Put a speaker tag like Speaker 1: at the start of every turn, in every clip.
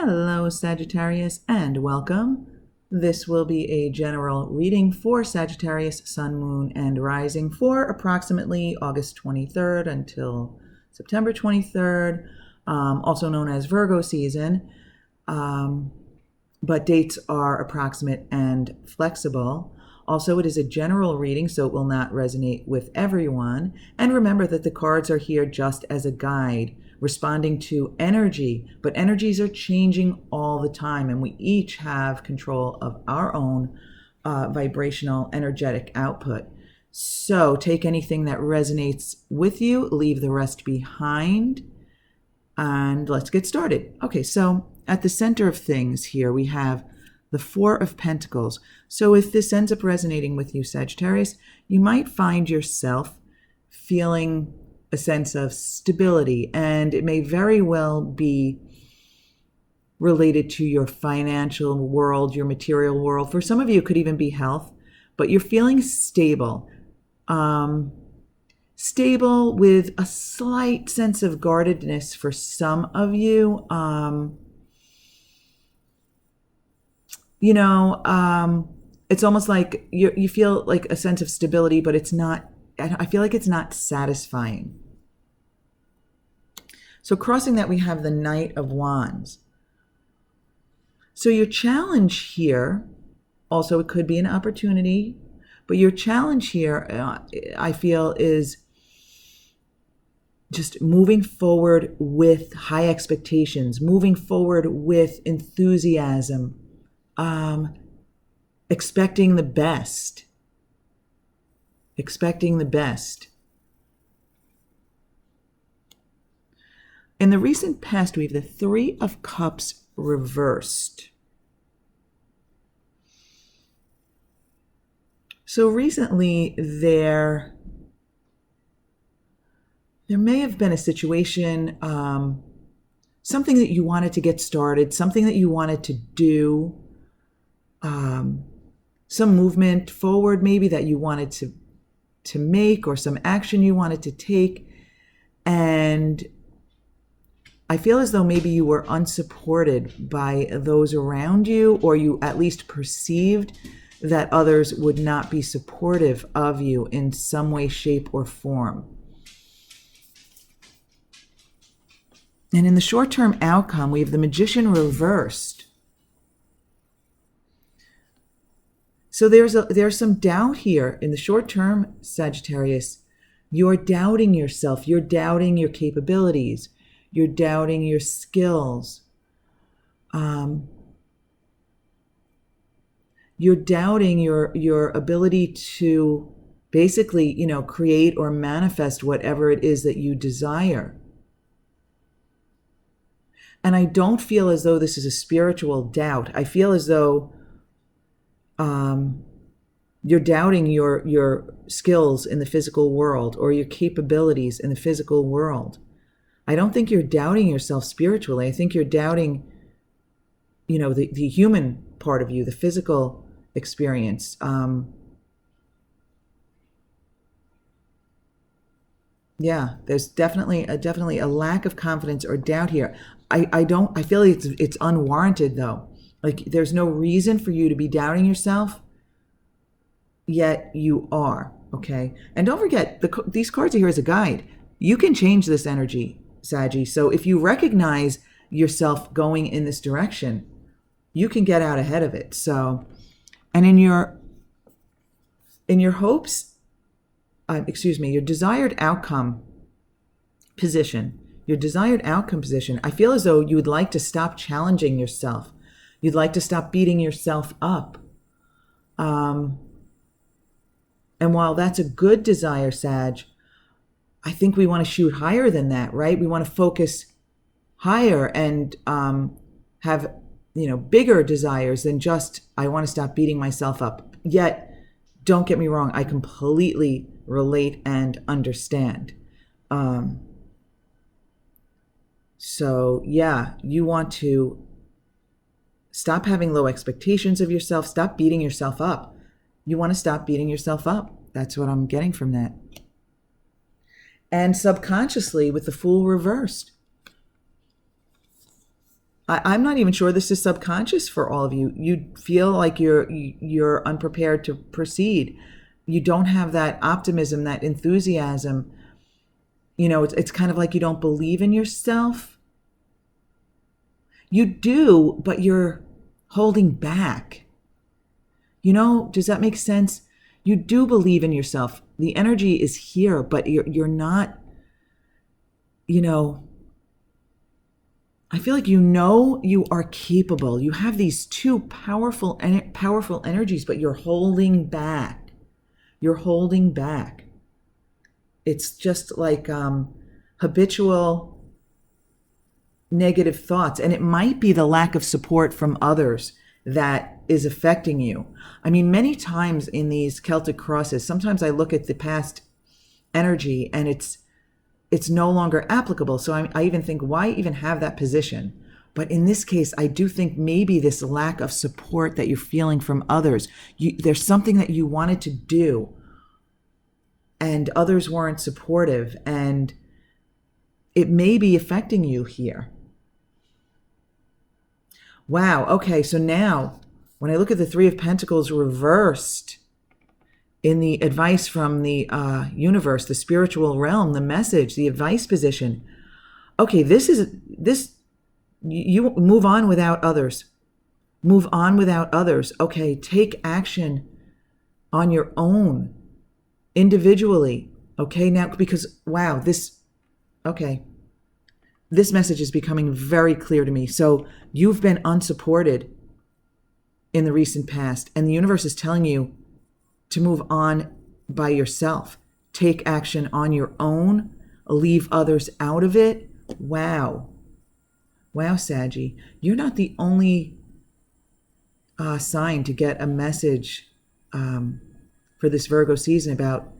Speaker 1: Hello, Sagittarius, and welcome. This will be a general reading for Sagittarius, Sun, Moon, and Rising for approximately August 23rd until September 23rd, also known as Virgo season. But dates are approximate and flexible. Also, it is a general reading, so it will not resonate with everyone. And remember that the cards are here just as a guide, responding to energy, but energies are changing all the time, and we each have control of our own vibrational energetic output. So take anything that resonates with you, leave the rest behind, and let's get started. Okay, so at the center of things here, we have the Four of Pentacles. So if this ends up resonating with you, Sagittarius, you might find yourself feeling a sense of stability, and it may very well be related to your financial world, your material world. For some of you, it could even be health, but you're feeling stable. Stable with a slight sense of guardedness for some of you. It's almost like you feel like a sense of stability, but it's not, I feel like it's not satisfying. So crossing that, we have the Knight of Wands. So your challenge here, also it could be an opportunity, but your challenge here, I feel, is just moving forward with high expectations, moving forward with enthusiasm, expecting the best. Expecting the best. In the recent past, we have the Three of Cups reversed. So recently, there may have been a situation, something that you wanted to get started, something that you wanted to do, some movement forward maybe that you wanted to make, or some action you wanted to take. And I feel as though maybe you were unsupported by those around you, or you at least perceived that others would not be supportive of you in some way, shape, or form. And in the short-term outcome, we have the Magician reversed. So there's some doubt here in the short term, Sagittarius. You're doubting yourself. You're doubting your capabilities. You're doubting your skills. You're doubting your ability to basically, create or manifest whatever it is that you desire. And I don't feel as though this is a spiritual doubt. I feel as though you're doubting your skills in the physical world, or your capabilities in the physical world. I don't think you're doubting yourself spiritually. I think you're doubting, the human part of you, the physical experience. There's definitely a lack of confidence or doubt here. I feel like it's unwarranted though. Like there's no reason for you to be doubting yourself, yet you are, okay? And don't forget, these cards are here as a guide. You can change this energy, Saggy. So if you recognize yourself going in this direction, you can get out ahead of it. So, and in your hopes, your desired outcome position, I feel as though you would like to stop challenging yourself. You'd like to stop beating yourself up. And while that's a good desire, Sag, I think we want to shoot higher than that, right? We want to focus higher and have, bigger desires than just, I want to stop beating myself up. Yet, don't get me wrong, I completely relate and understand. You want to stop having low expectations of yourself. Stop beating yourself up. You want to stop beating yourself up. That's what I'm getting from that. And subconsciously, with the Fool reversed, I'm not even sure this is subconscious for all of you. You feel like you're unprepared to proceed. You don't have that optimism, that enthusiasm. It's kind of like you don't believe in yourself. You do, but you're holding back. Does that make sense? You do believe in yourself. The energy is here, but you're not, I feel like you are capable. You have these two powerful energies, but you're holding back. You're holding back. It's just like habitual negative thoughts. And it might be the lack of support from others that is affecting you. I mean, many times in these Celtic crosses, sometimes I look at the past energy and it's no longer applicable. So I even think, why even have that position? But in this case, I do think maybe this lack of support that you're feeling from others, there's something that you wanted to do and others weren't supportive, and it may be affecting you here. Wow. Okay. So now when I look at the Three of Pentacles reversed in the advice from the universe, the spiritual realm, the message, the advice position. Okay, you move on without others. Move on without others. Okay, take action on your own, individually. Okay, now, because, wow, this message is becoming very clear to me. So you've been unsupported in the recent past, and the universe is telling you to move on by yourself. Take action on your own. Leave others out of it. Wow. Wow, Saggy. You're not the only sign to get a message for this Virgo season about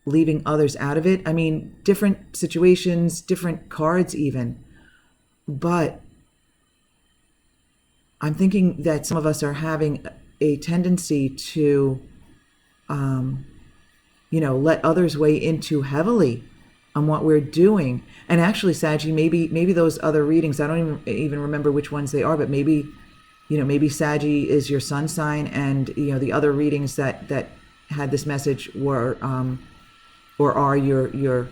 Speaker 1: leaving others out of it. I mean, different situations, different cards even. But I'm thinking that some of us are having a tendency to let others weigh in too heavily on what we're doing. And actually, Saggy, maybe those other readings, I don't even remember which ones they are, but maybe Saggy is your sun sign, and the other readings that had this message were or are your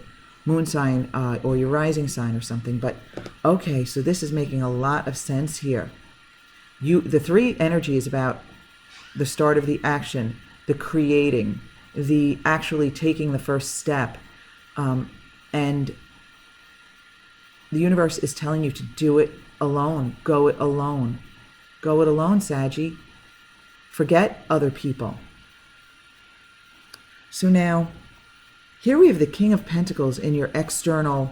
Speaker 1: moon sign or your rising sign or something. But okay, so this is making a lot of sense here. The three energy is about the start of the action, the creating, the actually taking the first step. And the universe is telling you to do it alone. Go it alone. Go it alone, Saggy. Forget other people. So now, here we have the King of Pentacles in your external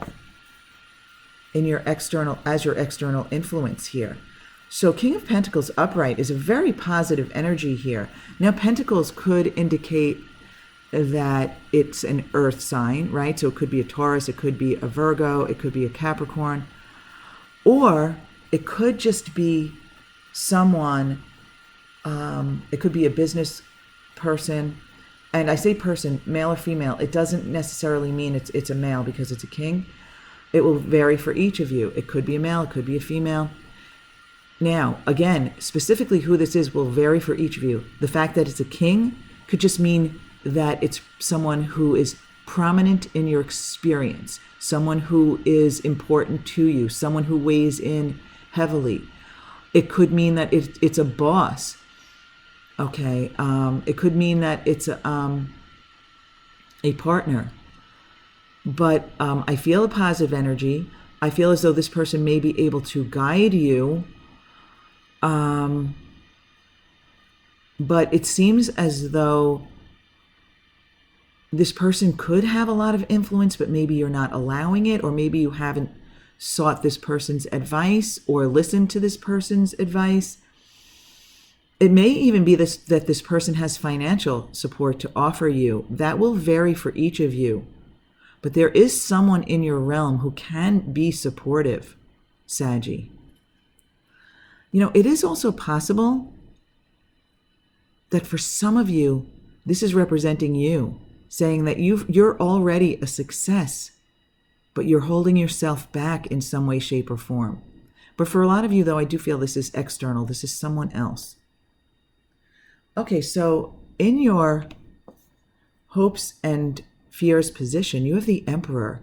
Speaker 1: as your external influence here. So King of Pentacles upright is a very positive energy here. Now, Pentacles could indicate that it's an earth sign, right? So it could be a Taurus, it could be a Virgo, it could be a Capricorn, or it could just be someone, it could be a business person. And I say person, male or female, it doesn't necessarily mean it's a male because it's a king. It will vary for each of you. It could be a male, it could be a female. Now, again, specifically who this is will vary for each of you. The fact that it's a king could just mean that it's someone who is prominent in your experience, someone who is important to you, someone who weighs in heavily. It could mean that it's a boss. Okay, it could mean that it's a partner. But I feel a positive energy. I feel as though this person may be able to guide you. But it seems as though this person could have a lot of influence, but maybe you're not allowing it, or maybe you haven't sought this person's advice or listened to this person's advice. It may even be that this person has financial support to offer you. That will vary for each of you. But there is someone in your realm who can be supportive, Saggy. It is also possible that for some of you, this is representing you, saying that you're already a success, but you're holding yourself back in some way, shape, or form. But for a lot of you, though, I do feel this is external. This is someone else. Okay, so in your hopes and fears position, you have the Emperor.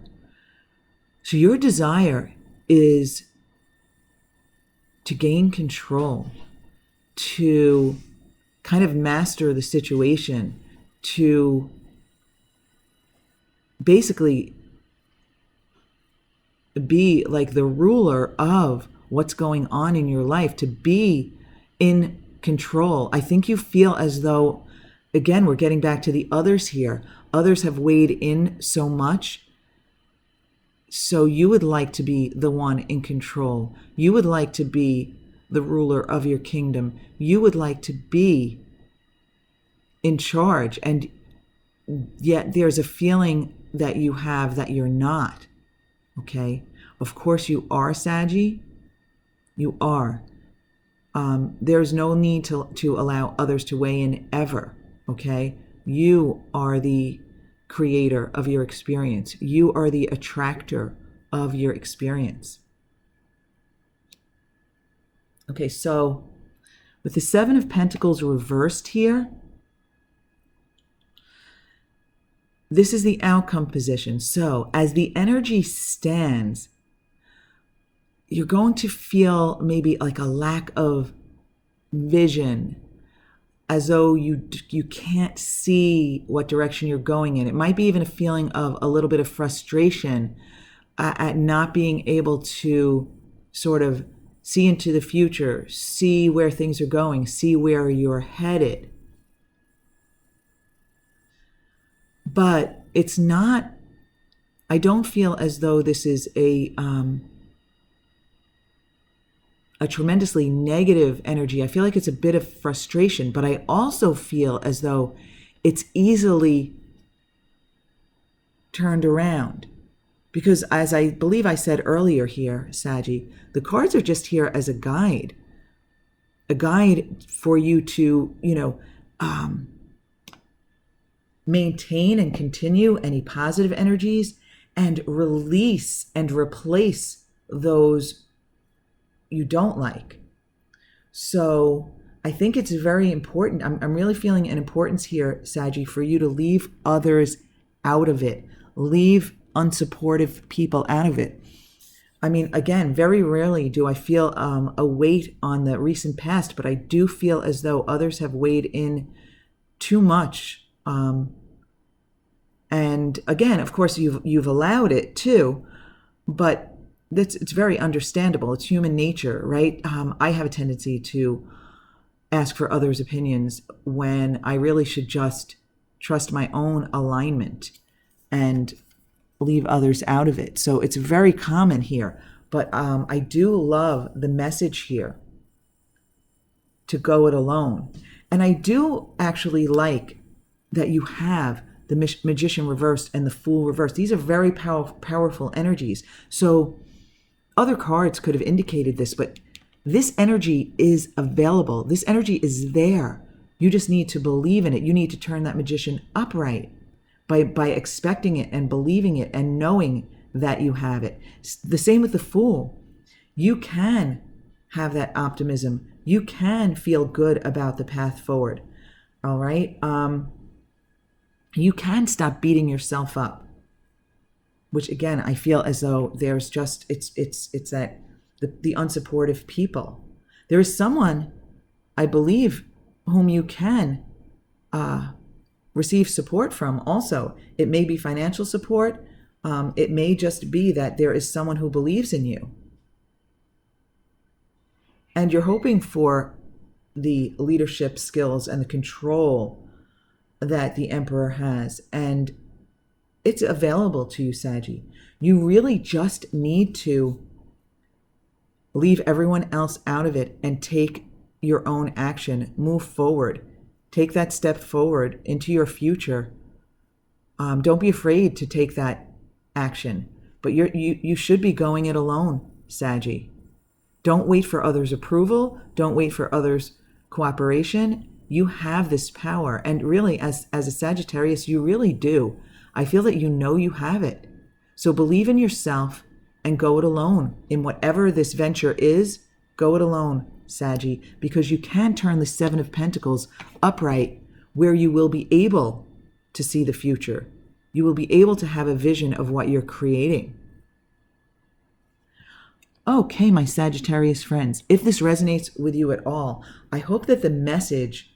Speaker 1: So your desire is to gain control, to kind of master the situation, to basically be like the ruler of what's going on in your life, to be in control. I think you feel as though, again, we're getting back to the others here. Others have weighed in so much. So you would like to be the one in control. You would like to be the ruler of your kingdom. You would like to be in charge. And yet there's a feeling that you have that you're not. Okay? Of course you are, Saggy. You are. There's no need to allow others to weigh in ever. Okay? You are the creator of your experience. You are the attractor of your experience. Okay, so with the Seven of Pentacles reversed here, this is the outcome position. So as the energy stands, you're going to feel maybe like a lack of vision, as though you can't see what direction you're going in. It might be even a feeling of a little bit of frustration at not being able to sort of see into the future, see where things are going, see where you're headed. But it's not, I don't feel as though this is a tremendously negative energy. I feel like it's a bit of frustration, but I also feel as though it's easily turned around. Because as I believe I said earlier here, Saggy, the cards are just here as a guide for you to, maintain and continue any positive energies and release and replace those you don't like. So I think it's very important. I'm really feeling an importance here, Saggy, for you to leave others out of it. Leave unsupportive people out of it. I mean, again, very rarely do I feel a weight on the recent past, but I do feel as though others have weighed in too much. And again, of course, you've allowed it too, but it's very understandable. It's human nature, right? I have a tendency to ask for others' opinions when I really should just trust my own alignment and leave others out of it. So it's very common here. But I do love the message here to go it alone. And I do actually like that you have the Magician reversed and the Fool reversed. These are very powerful energies. So other cards could have indicated this, but this energy is available. This energy is there. You just need to believe in it. You need to turn that Magician upright by expecting it and believing it and knowing that you have it. The same with the Fool. You can have that optimism. You can feel good about the path forward. All right? You can stop beating yourself up. Which again, I feel as though there's just, it's that the unsupportive people. There is someone, I believe, whom you can receive support from also. It may be financial support. It may just be that there is someone who believes in you. And you're hoping for the leadership skills and the control that the Emperor has. And it's available to you, Saggy. You really just need to leave everyone else out of it and take your own action. Move forward. Take that step forward into your future. Don't be afraid to take that action. But you should be going it alone, Saggy. Don't wait for others' approval. Don't wait for others' cooperation. You have this power. And really, as a Sagittarius, you really do. I feel that you know you have it. So believe in yourself and go it alone. In whatever this venture is, go it alone, Saggy, because you can turn the Seven of Pentacles upright where you will be able to see the future. You will be able to have a vision of what you're creating. Okay, my Sagittarius friends, if this resonates with you at all, I hope that the message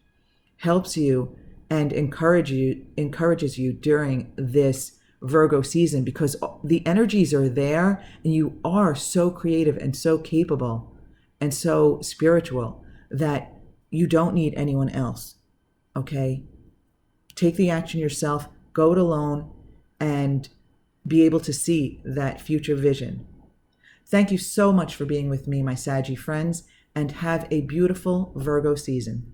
Speaker 1: helps you and encourages you during this Virgo season, because the energies are there and you are so creative and so capable and so spiritual that you don't need anyone else. Okay? Take the action yourself, go it alone, and be able to see that future vision. Thank you so much for being with me, my Saggy friends, and have a beautiful Virgo season.